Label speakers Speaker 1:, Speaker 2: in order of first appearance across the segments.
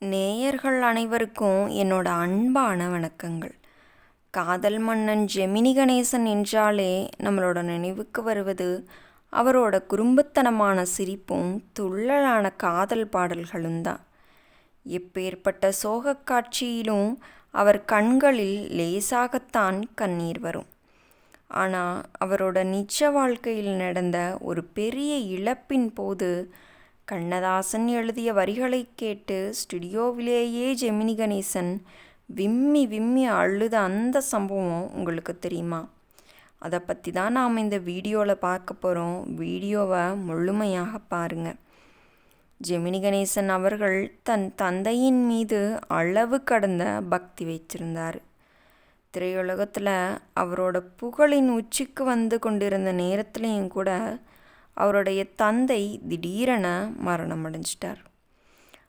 Speaker 1: நேயர்கள் அனைவருக்கும் என்னோட அன்பான வணக்கங்கள். காதல் மன்னன் ஜெமினி கணேசன் என்றாலே நம்மளோட நினைவுக்கு வருவது அவரோட குறும்புத்தனமான சிரிப்பும் துள்ளலான காதல் பாடல்களும் தான். எப்பேற்பட்ட சோகக் காட்சியிலும் அவர் கண்களில் லேசாகத்தான் கண்ணீர் வரும். ஆனால் அவரோட நிஜ வாழ்க்கையில் நடந்த ஒரு பெரிய இழப்பின் போது கண்ணதாசன் எழுதிய வரிகளை கேட்டு ஸ்டுடியோவிலேயே ஜெமினி கணேசன் விம்மி விம்மி அழுத அந்த சம்பவம் உங்களுக்கு தெரியுமா? அதை பற்றி தான் நாம் இந்த வீடியோவில் பார்க்க போகிறோம். வீடியோவை முழுமையாக பாருங்கள். ஜெமினி கணேசன் அவர்கள் தன் தந்தையின் மீது அளவு கடந்த பக்தி வைத்திருந்தார். திரையுலகத்தில் அவரோட புகழின் உச்சிக்கு வந்து கொண்டிருந்த நேரத்துலேயும் கூட அவருடைய தந்தை திடீரென மரணம் அடைஞ்சிட்டார்.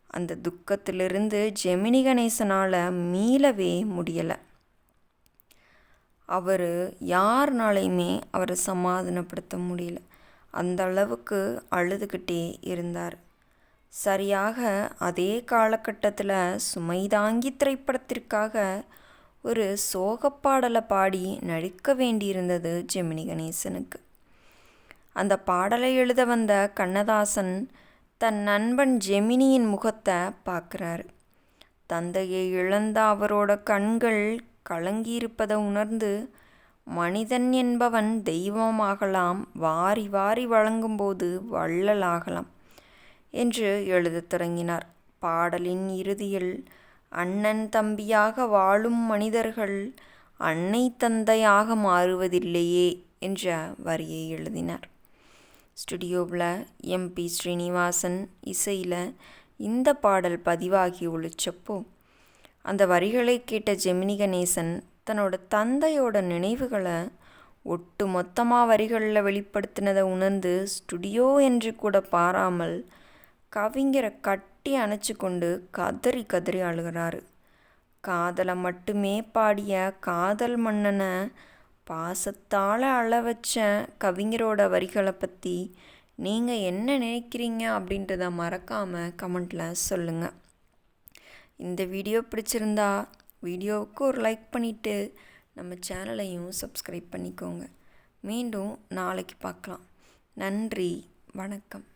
Speaker 1: அந்த துக்கத்திலிருந்து ஜெமினி கணேசனால் மீளவே முடியலை. அவர் யாருனாலையுமே அவரை சமாதானப்படுத்த முடியல. அந்த அளவுக்கு அழுதுகிட்டே இருந்தார். சரியாக அதே காலகட்டத்தில் சுமைதாங்கி திரைப்படத்திற்காக ஒரு சோகப்பாடலை பாடி நடிக்க வேண்டியிருந்தது ஜெமினி கணேசனுக்கு. அந்த பாடலை எழுத வந்த கண்ணதாசன் தன் நண்பன் ஜெமினியின் முகத்தை பார்க்குறாரு. தந்தையை இழந்த அவரோட கண்கள் கலங்கியிருப்பதை உணர்ந்து, மனிதன் என்பவன் தெய்வமாகலாம், வாரி வாரி வழங்கும்போது வள்ளலாகலாம் என்று எழுதத் தொடங்கினார். பாடலின் இறுதியில் அண்ணன் தம்பியாக வாழும் மனிதர்கள் அன்னை தந்தையாக மாறுவதில்லையே என்ற வரியை எழுதினார். ஸ்டுடியோவில் எம்பி ஸ்ரீனிவாசன் இசையில் இந்த பாடல் பதிவாகி ஒழிச்சப்போ அந்த வரிகளை கேட்ட ஜெமினி கணேசன் தன்னோட தந்தையோட நினைவுகளை ஒட்டு மொத்தமாக வரிகளில் வெளிப்படுத்தினதை உணர்ந்து ஸ்டுடியோ என்று கூட பாராமல் கவிஞரை கட்டி அணைச்சி கொண்டு கதறி கதறி அழுகிறாரு. காதலை மட்டுமே பாடிய காதல் மன்னனை பாசத்தால் அழ வச்ச கவிஞரோட வரிகளை பற்றி நீங்கள் என்ன நினைக்கிறீங்க அப்படின்றத மறக்காமல் கமெண்ட்டில் சொல்லுங்கள். இந்த வீடியோ பிடிச்சிருந்தா வீடியோவுக்கு ஒரு லைக் பண்ணிவிட்டு நம்ம சேனலையும் சப்ஸ்கிரைப் பண்ணிக்கோங்க. மீண்டும் நாளைக்கு பார்க்கலாம். நன்றி, வணக்கம்.